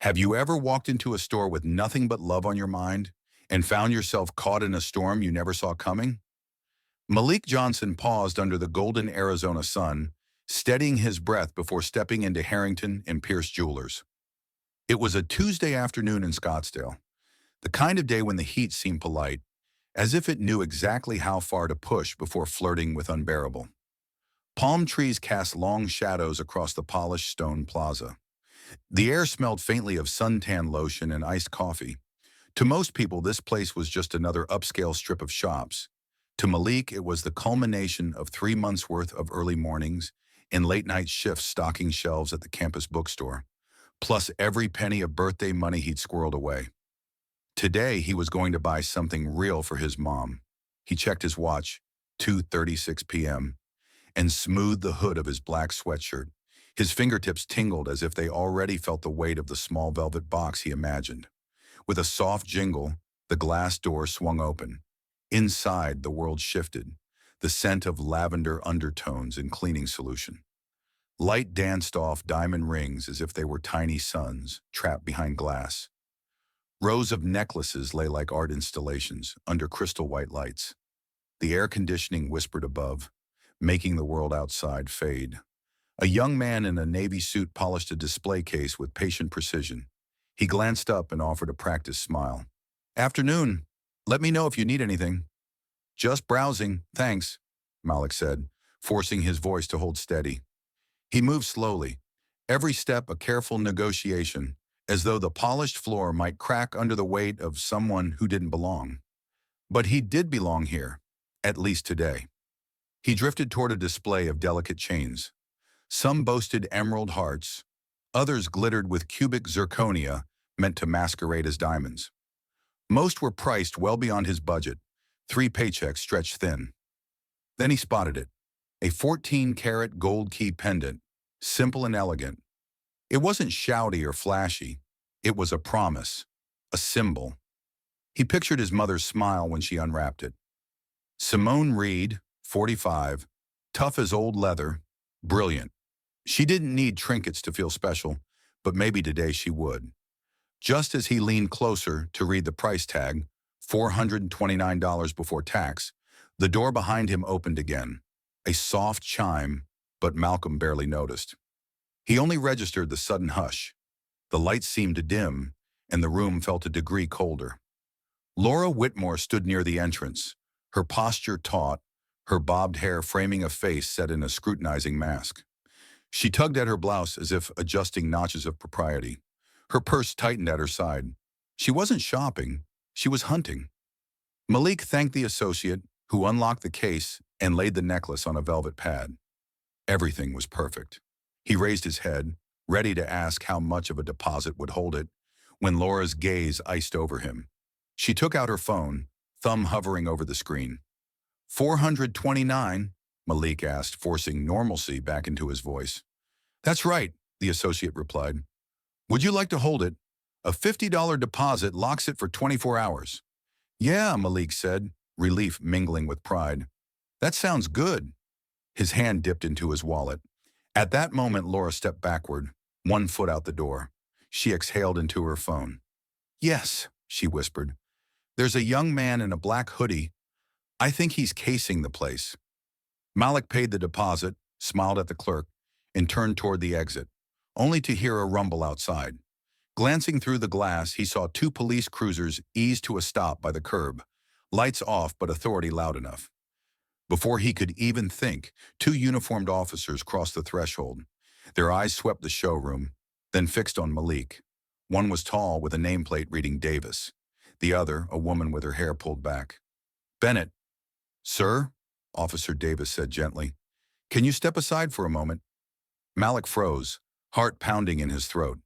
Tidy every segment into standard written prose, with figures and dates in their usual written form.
Have you ever walked into a store with nothing but love on your mind and found yourself caught in a storm you never saw coming? Malik Johnson paused under the golden Arizona sun, steadying his breath before stepping into Harrington and Pierce Jewelers. It was a Tuesday afternoon in Scottsdale, the kind of day when the heat seemed polite, as if it knew exactly how far to push before flirting with unbearable. Palm trees cast long shadows across the polished stone plaza. The air smelled faintly of suntan lotion and iced coffee. To most people, this place was just another upscale strip of shops. To Malik, it was the culmination of 3 months' worth of early mornings and late-night shifts stocking shelves at the campus bookstore, plus every penny of birthday money he'd squirreled away. Today, he was going to buy something real for his mom. He checked his watch, 2:36 p.m., and smoothed the hood of his black sweatshirt. His fingertips tingled as if they already felt the weight of the small velvet box he imagined. With a soft jingle, the glass door swung open. Inside, the world shifted, the scent of lavender undertones and cleaning solution. Light danced off diamond rings as if they were tiny suns, trapped behind glass. Rows of necklaces lay like art installations under crystal white lights. The air conditioning whispered above, making the world outside fade. A young man in a navy suit polished a display case with patient precision. He glanced up and offered a practiced smile. "Afternoon. Let me know if you need anything." "Just browsing, thanks," Malik said, forcing his voice to hold steady. He moved slowly, every step a careful negotiation, as though the polished floor might crack under the weight of someone who didn't belong. But he did belong here, at least today. He drifted toward a display of delicate chains. Some boasted emerald hearts, others glittered with cubic zirconia meant to masquerade as diamonds. Most were priced well beyond his budget, 3 paychecks stretched thin. Then he spotted it, a 14-karat gold key pendant, simple and elegant. It wasn't shouty or flashy. It was a promise, a symbol. He pictured his mother's smile when she unwrapped it. Simone Reed, 45, tough as old leather, brilliant. She didn't need trinkets to feel special, but maybe today she would. Just as he leaned closer to read the price tag, $429 before tax, the door behind him opened again. A soft chime, but Malcolm barely noticed. He only registered the sudden hush. The lights seemed to dim, and the room felt a degree colder. Laura Whitmore stood near the entrance, her posture taut, her bobbed hair framing a face set in a scrutinizing mask. She tugged at her blouse as if adjusting notches of propriety. Her purse tightened at her side. She wasn't shopping, she was hunting. Malik thanked the associate, who unlocked the case and laid the necklace on a velvet pad. Everything was perfect. He raised his head, ready to ask how much of a deposit would hold it, when Laura's gaze iced over him. She took out her phone, thumb hovering over the screen. $429, Malik asked, forcing normalcy back into his voice. "That's right," the associate replied. "Would you like to hold it? A $50 deposit locks it for 24 hours. "Yeah," Malik said, relief mingling with pride. "That sounds good." His hand dipped into his wallet. At that moment, Laura stepped backward, one foot out the door. She exhaled into her phone. "Yes," she whispered. "There's a young man in a black hoodie. I think he's casing the place." Malik paid the deposit, smiled at the clerk, and turned toward the exit, only to hear a rumble outside. Glancing through the glass, he saw 2 police cruisers ease to a stop by the curb, lights off but authority loud enough. Before he could even think, 2 uniformed officers crossed the threshold. Their eyes swept the showroom, then fixed on Malik. One was tall with a nameplate reading Davis. The other, a woman with her hair pulled back. "Bennett." "Sir?" Officer Davis said gently. "Can you step aside for a moment?" Malik froze, heart pounding in his throat.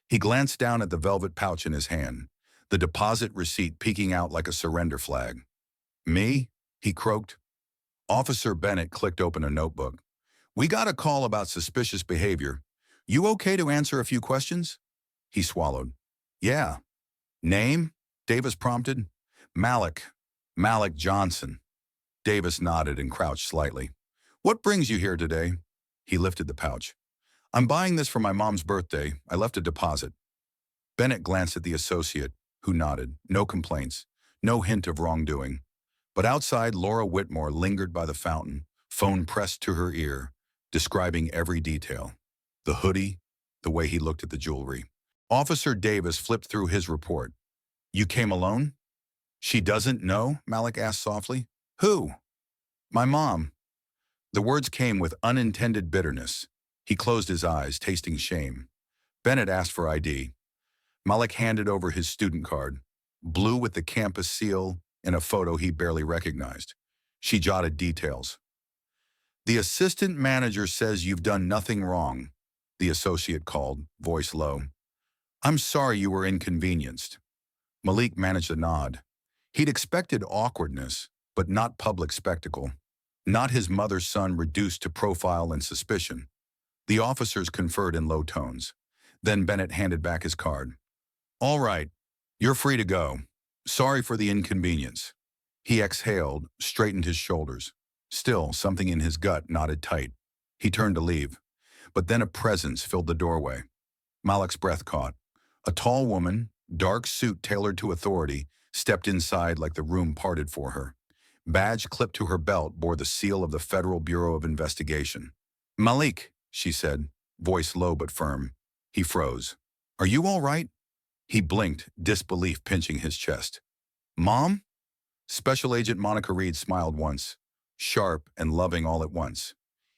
He glanced down at the velvet pouch in his hand, the deposit receipt peeking out like a surrender flag. "Me?" he croaked. Officer Bennett clicked open a notebook. "We got a call about suspicious behavior. You okay to answer a few questions?" He swallowed. "Yeah." "Name?" Davis prompted. "Malik. Malik Johnson." Davis nodded and crouched slightly. "What brings you here today?" He lifted the pouch. "I'm buying this for my mom's birthday. I left a deposit." Bennett glanced at the associate, who nodded. No complaints, no hint of wrongdoing. But outside, Laura Whitmore lingered by the fountain, phone pressed to her ear, describing every detail. The hoodie, the way he looked at the jewelry. Officer Davis flipped through his report. You came alone? She doesn't know? Malik asked softly. Who? My mom. The words came with unintended bitterness. He closed his eyes, tasting shame. Bennett asked for ID. Malik handed over his student card, blue with the campus seal and a photo he barely recognized. She jotted details. The assistant manager says you've done nothing wrong, the associate called, voice low. I'm sorry you were inconvenienced. Malik managed a nod. He'd expected awkwardness, but not public spectacle. Not his mother's son reduced to profile and suspicion. The officers conferred in low tones. Then Bennett handed back his card. All right, you're free to go. Sorry for the inconvenience. He exhaled, straightened his shoulders. Still, something in his gut knotted tight. He turned to leave, but then a presence filled the doorway. Malik's breath caught. A tall woman, dark suit tailored to authority, stepped inside like the room parted for her. Badge clipped to her belt bore the seal of the Federal Bureau of Investigation. Malik, she said, voice low but firm. He froze. Are you all right? He blinked, disbelief pinching his chest. Mom? Special Agent Monica Reed smiled once, sharp and loving all at once.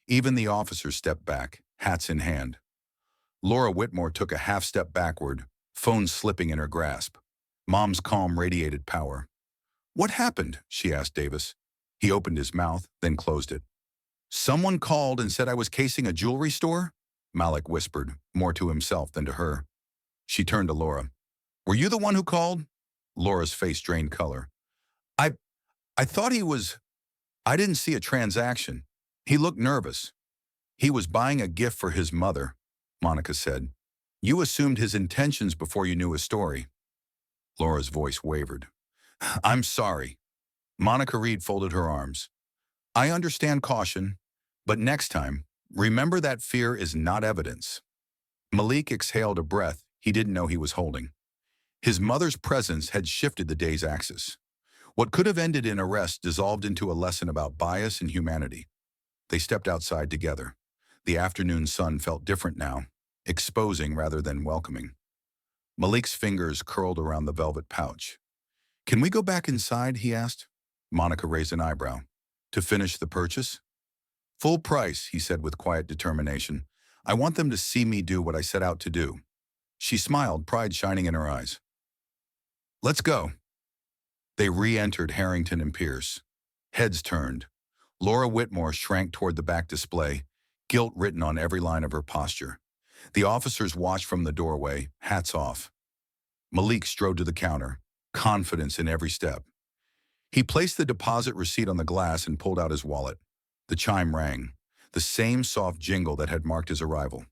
Even the officers stepped back, hats in hand. Laura Whitmore took a half-step backward, phone slipping in her grasp. Mom's calm radiated power. What happened? She asked Davis. He opened his mouth, then closed it. Someone called and said I was casing a jewelry store? Malik whispered, more to himself than to her. She turned to Laura. Were you the one who called? Laura's face drained color. I thought he was... I didn't see a transaction. He looked nervous. He was buying a gift for his mother, Monica said. You assumed his intentions before you knew his story. Laura's voice wavered. I'm sorry. Monica Reed folded her arms. I understand caution, but next time, remember that fear is not evidence. Malik exhaled a breath he didn't know he was holding. His mother's presence had shifted the day's axis. What could have ended in arrest dissolved into a lesson about bias and humanity. They stepped outside together. The afternoon sun felt different now, exposing rather than welcoming. Malik's fingers curled around the velvet pouch. Can we go back inside, he asked. Monica raised an eyebrow. To finish the purchase? Full price, he said with quiet determination. I want them to see me do what I set out to do. She smiled, pride shining in her eyes. Let's go. They re-entered Harrington and Pierce. Heads turned. Laura Whitmore shrank toward the back display, guilt written on every line of her posture. The officers watched from the doorway, hats off. Malik strode to the counter, confidence in every step. He placed the deposit receipt on the glass and pulled out his wallet. The chime rang, the same soft jingle that had marked his arrival.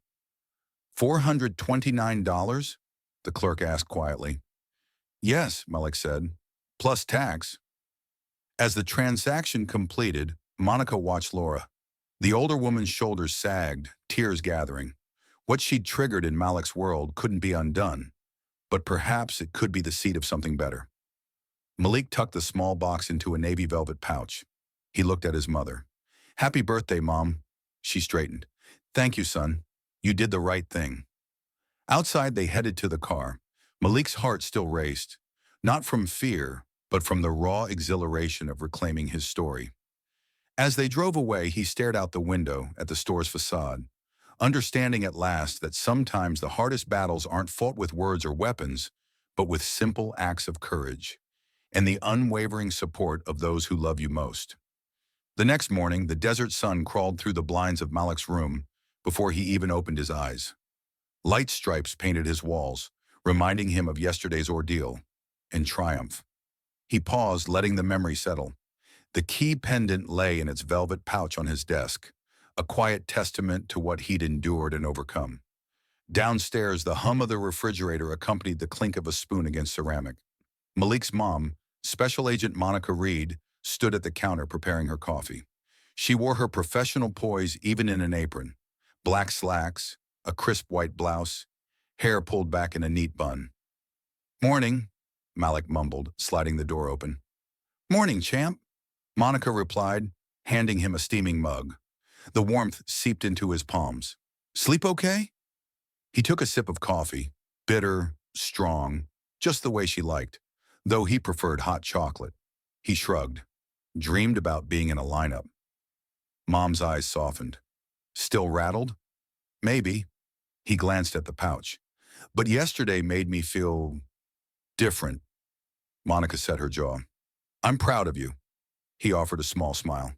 $429? The clerk asked quietly. Yes, Malik said, plus tax. As the transaction completed, Monica watched Laura. The older woman's shoulders sagged, tears gathering. What she'd triggered in Malik's world couldn't be undone, but perhaps it could be the seed of something better. Malik tucked the small box into a navy velvet pouch. He looked at his mother. Happy birthday, Mom. She straightened. Thank you, son. You did the right thing. Outside, they headed to the car. Malik's heart still raced, not from fear, but from the raw exhilaration of reclaiming his story. As they drove away, he stared out the window at the store's facade, understanding at last that sometimes the hardest battles aren't fought with words or weapons, but with simple acts of courage and the unwavering support of those who love you most. The next morning, the desert sun crawled through the blinds of Malik's room before he even opened his eyes. Light stripes painted his walls, reminding him of yesterday's ordeal and triumph. He paused, letting the memory settle. The key pendant lay in its velvet pouch on his desk, a quiet testament to what he'd endured and overcome. Downstairs, the hum of the refrigerator accompanied the clink of a spoon against ceramic. Malik's mom, Special Agent Monica Reed, stood at the counter preparing her coffee. She wore her professional poise even in an apron, black slacks, a crisp white blouse, hair pulled back in a neat bun. Morning, Malik mumbled, sliding the door open. Morning, champ, Monica replied, handing him a steaming mug. The warmth seeped into his palms. Sleep okay? He took a sip of coffee, bitter, strong, just the way she liked, though he preferred hot chocolate. He shrugged, dreamed about being in a lineup. Mom's eyes softened. Still rattled? Maybe. He glanced at the pouch. But yesterday made me feel different. Monica set her jaw. I'm proud of you. He offered a small smile.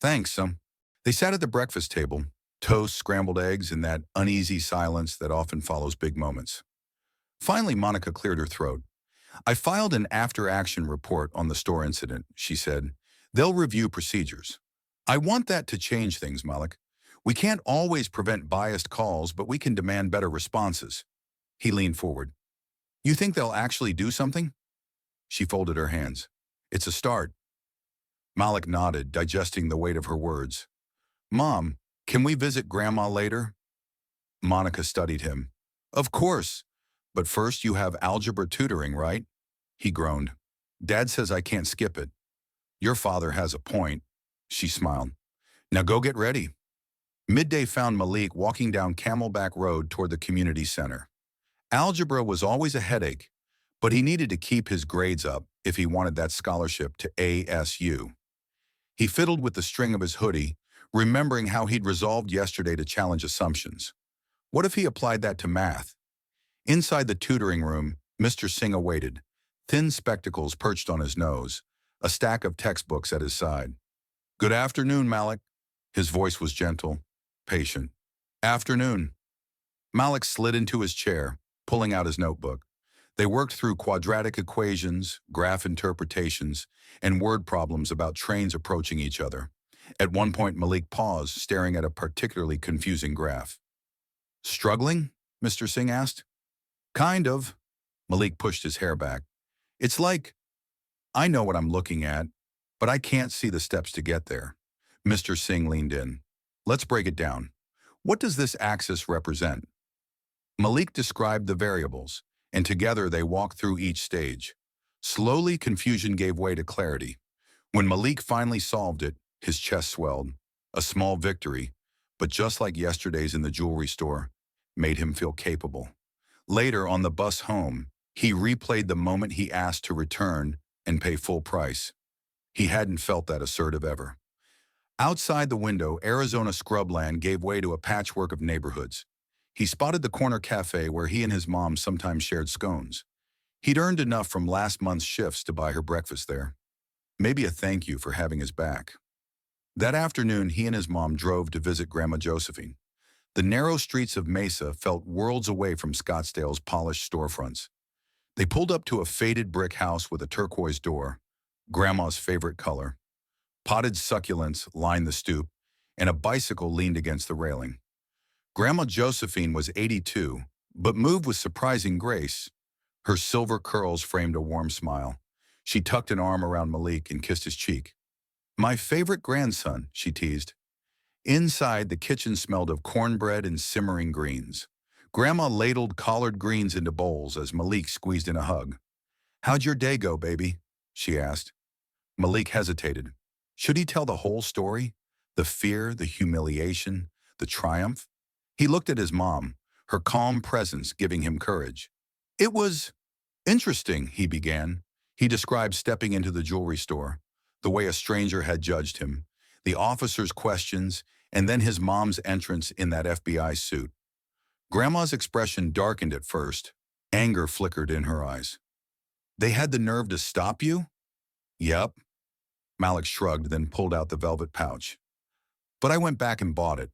Thanks, son. They sat at the breakfast table, toast, scrambled eggs, and that uneasy silence that often follows big moments. Finally, Monica cleared her throat. I filed an after-action report on the store incident, she said. They'll review procedures. I want that to change things, Malik. We can't always prevent biased calls, but we can demand better responses. He leaned forward. You think they'll actually do something? She folded her hands. It's a start. Malik nodded, digesting the weight of her words. Mom, can we visit Grandma later? Monica studied him. Of course. But first you have algebra tutoring, right? He groaned. Dad says I can't skip it. Your father has a point. She smiled. Now go get ready. Midday found Malik walking down Camelback Road toward the community center. Algebra was always a headache, but he needed to keep his grades up if he wanted that scholarship to ASU. He fiddled with the string of his hoodie, remembering how he'd resolved yesterday to challenge assumptions. What if he applied that to math? Inside the tutoring room, Mr. Singh awaited, thin spectacles perched on his nose, a stack of textbooks at his side. Good afternoon, Malik. His voice was gentle, patient. Afternoon. Malik slid into his chair, pulling out his notebook. They worked through quadratic equations, graph interpretations, and word problems about trains approaching each other. At one point, Malik paused, staring at a particularly confusing graph. Struggling? Mr. Singh asked. Kind of. Malik pushed his hair back. It's like, I know what I'm looking at, but I can't see the steps to get there. Mr. Singh leaned in. Let's break it down. What does this axis represent? Malik described the variables, and together they walked through each stage. Slowly, confusion gave way to clarity. When Malik finally solved it, his chest swelled. A small victory, but just like yesterday's in the jewelry store, made him feel capable. Later, on the bus home, he replayed the moment he asked to return and pay full price. He hadn't felt that assertive ever. Outside the window, Arizona scrubland gave way to a patchwork of neighborhoods. He spotted the corner cafe where he and his mom sometimes shared scones. He'd earned enough from last month's shifts to buy her breakfast there. Maybe a thank you for having his back. That afternoon, he and his mom drove to visit Grandma Josephine. The narrow streets of Mesa felt worlds away from Scottsdale's polished storefronts. They pulled up to a faded brick house with a turquoise door, Grandma's favorite color. Potted succulents lined the stoop, and a bicycle leaned against the railing. Grandma Josephine was 82, but moved with surprising grace. Her silver curls framed a warm smile. She tucked an arm around Malik and kissed his cheek. My favorite grandson, she teased. Inside, the kitchen smelled of cornbread and simmering greens. Grandma ladled collard greens into bowls as Malik squeezed in a hug. How'd your day go, baby? She asked. Malik hesitated. Should he tell the whole story? The fear, the humiliation, the triumph? He looked at his mom, her calm presence giving him courage. It was interesting, he began. He described stepping into the jewelry store, the way a stranger had judged him, the officer's questions, and then his mom's entrance in that FBI suit. Grandma's expression darkened at first. Anger flickered in her eyes. They had the nerve to stop you? Yep. Malik shrugged, then pulled out the velvet pouch. But I went back and bought it.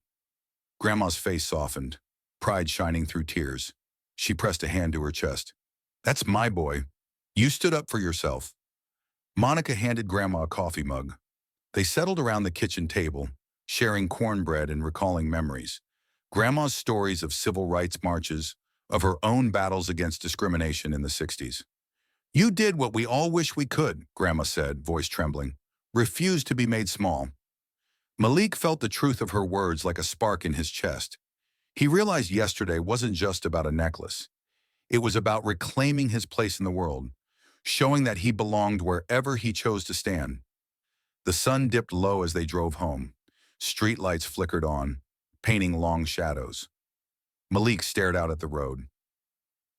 Grandma's face softened, pride shining through tears. She pressed a hand to her chest. That's my boy. You stood up for yourself. Monica handed Grandma a coffee mug. They settled around the kitchen table, sharing cornbread and recalling memories. Grandma's stories of civil rights marches, of her own battles against discrimination in the 60s. You did what we all wish we could, Grandma said, voice trembling. Refused to be made small. Malik felt the truth of her words like a spark in his chest. He realized yesterday wasn't just about a necklace. It was about reclaiming his place in the world, showing that he belonged wherever he chose to stand. The sun dipped low as they drove home. Streetlights flickered on, painting long shadows. Malik stared out at the road.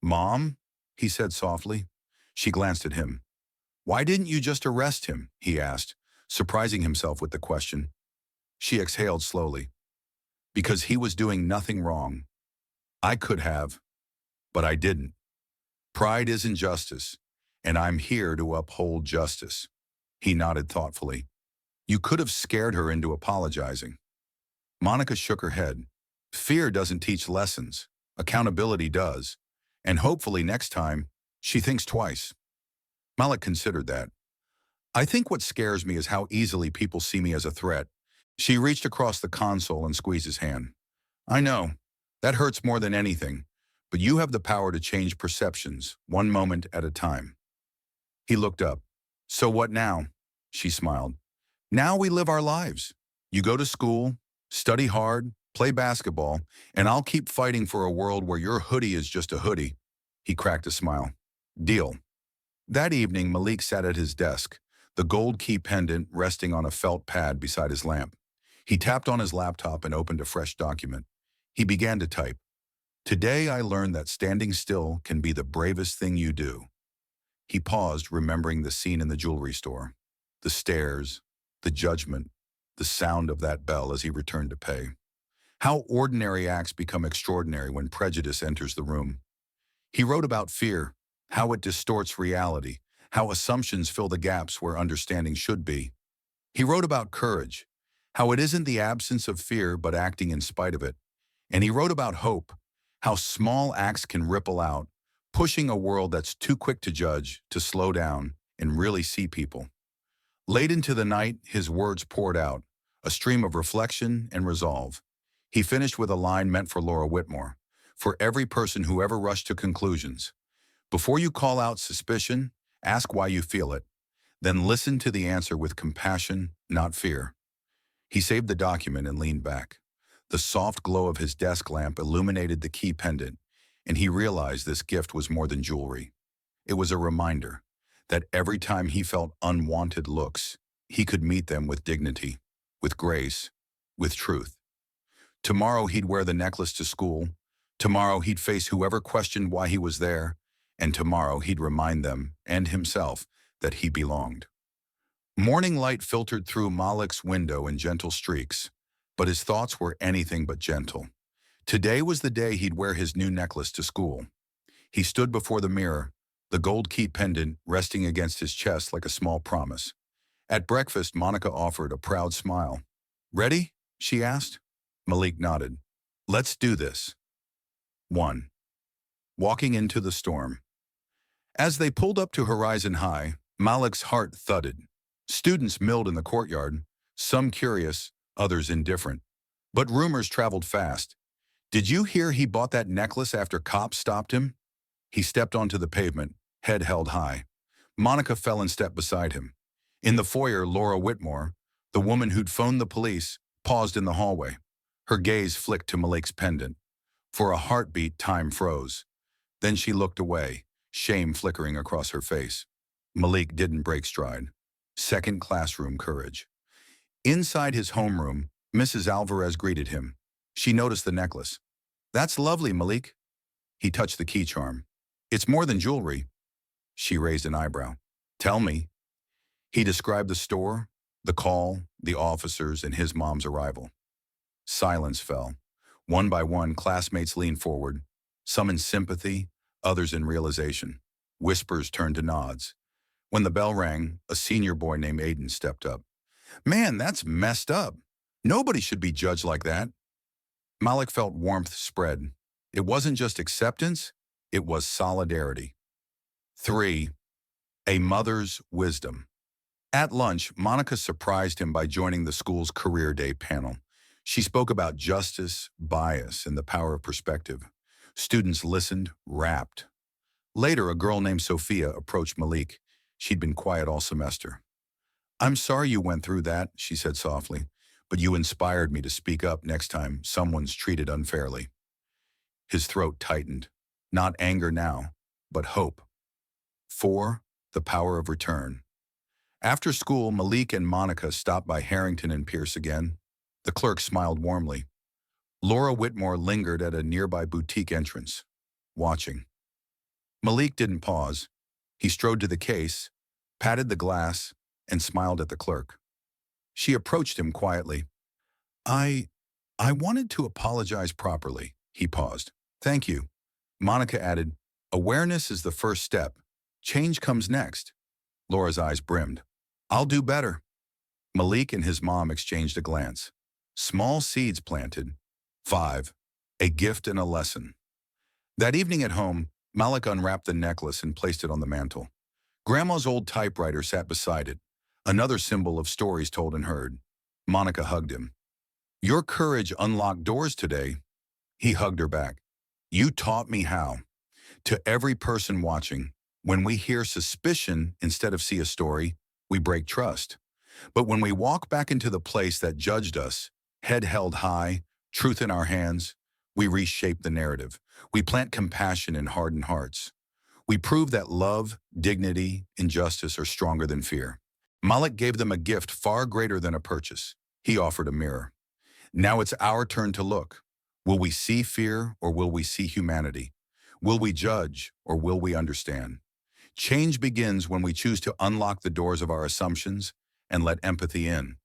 "Mom?" he said softly. She glanced at him. "Why didn't you just arrest him?" he asked, surprising himself with the question. She exhaled slowly. "Because he was doing nothing wrong. I could have, but I didn't. Pride isn't justice, and I'm here to uphold justice." He nodded thoughtfully. "You could have scared her into apologizing." Monica shook her head. "Fear doesn't teach lessons. Accountability does. And hopefully next time, she thinks twice." Malik considered that. "I think what scares me is how easily people see me as a threat." She reached across the console and squeezed his hand. "I know. That hurts more than anything. But you have the power to change perceptions, one moment at a time." He looked up. "So what now?" She smiled. "Now we live our lives. You go to school, study hard, play basketball, and I'll keep fighting for a world where your hoodie is just a hoodie." He cracked a smile. "Deal." That evening, Malik sat at his desk, the gold key pendant resting on a felt pad beside his lamp. He tapped on his laptop and opened a fresh document. He began to type. "Today I learned that standing still can be the bravest thing you do." He paused, remembering the scene in the jewelry store. The stares, the judgment, the sound of that bell as he returned to pay. How ordinary acts become extraordinary when prejudice enters the room. He wrote about fear, how it distorts reality, how assumptions fill the gaps where understanding should be. He wrote about courage, how it isn't the absence of fear but acting in spite of it. And he wrote about hope, how small acts can ripple out, pushing a world that's too quick to judge, to slow down, and really see people. Late into the night, his words poured out, a stream of reflection and resolve. He finished with a line meant for Laura Whitmore, for every person who ever rushed to conclusions. Before you call out suspicion, ask why you feel it. Then listen to the answer with compassion, not fear. He saved the document and leaned back. The soft glow of his desk lamp illuminated the key pendant, and he realized this gift was more than jewelry. It was a reminder that every time he felt unwanted looks, he could meet them with dignity, with grace, with truth. Tomorrow he'd wear the necklace to school. Tomorrow he'd face whoever questioned why he was there. And tomorrow he'd remind them, and himself, that he belonged. Morning light filtered through Malik's window in gentle streaks, but his thoughts were anything but gentle. Today was the day he'd wear his new necklace to school. He stood before the mirror, the gold key pendant resting against his chest like a small promise. At breakfast, Monica offered a proud smile. "Ready?" she asked. Malik nodded. "Let's do this." 1. Walking into the storm. As they pulled up to Horizon High, Malik's heart thudded. Students milled in the courtyard, some curious, others indifferent. But rumors traveled fast. "Did you hear he bought that necklace after cops stopped him?" He stepped onto the pavement, head held high. Monica fell in step beside him. In the foyer, Laura Whitmore, the woman who'd phoned the police, paused in the hallway. Her gaze flicked to Malik's pendant. For a heartbeat, time froze. Then she looked away, shame flickering across her face. Malik didn't break stride. Second classroom courage. Inside his homeroom, Mrs. Alvarez greeted him. She noticed the necklace. "That's lovely, Malik." He touched the key charm. "It's more than jewelry." She raised an eyebrow. "Tell me." He described the store, the call, the officers, and his mom's arrival. Silence fell. One by one, classmates leaned forward, some in sympathy, others in realization. Whispers turned to nods. When the bell rang, a senior boy named Aiden stepped up. "Man, that's messed up. Nobody should be judged like that." Malik felt warmth spread. It wasn't just acceptance, it was solidarity. 3. A mother's wisdom. At lunch, Monica surprised him by joining the school's Career Day panel. She spoke about justice, bias, and the power of perspective. Students listened, rapt. Later, a girl named Sophia approached Malik. She'd been quiet all semester. "I'm sorry you went through that," she said softly, "but you inspired me to speak up next time someone's treated unfairly." His throat tightened. Not anger now, but hope. 4. The power of return. After school, Malik and Monica stopped by Harrington and Pierce again. The clerk smiled warmly. Laura Whitmore lingered at a nearby boutique entrance, watching. Malik didn't pause. He strode to the case, patted the glass, and smiled at the clerk. She approached him quietly. I wanted to apologize properly. He paused. Thank you. Monica added, awareness is the first step. Change comes next. Laura's eyes brimmed. I'll do better. Malik and his mom exchanged a glance. Small seeds planted. 5. A gift and a lesson. That evening at home, Malik unwrapped the necklace and placed it on the mantel. Grandma's old typewriter sat beside it, another symbol of stories told and heard. Monica hugged him. Your courage unlocked doors today. He hugged her back. You taught me how. To every person watching, when we hear suspicion instead of see a story, we break trust. But when we walk back into the place that judged us, head held high, truth in our hands, we reshape the narrative. We plant compassion in hardened hearts. We prove that love, dignity, and justice are stronger than fear. Malik gave them a gift far greater than a purchase. He offered a mirror. Now it's our turn to look. Will we see fear or will we see humanity? Will we judge or will we understand? Change begins when we choose to unlock the doors of our assumptions and let empathy in.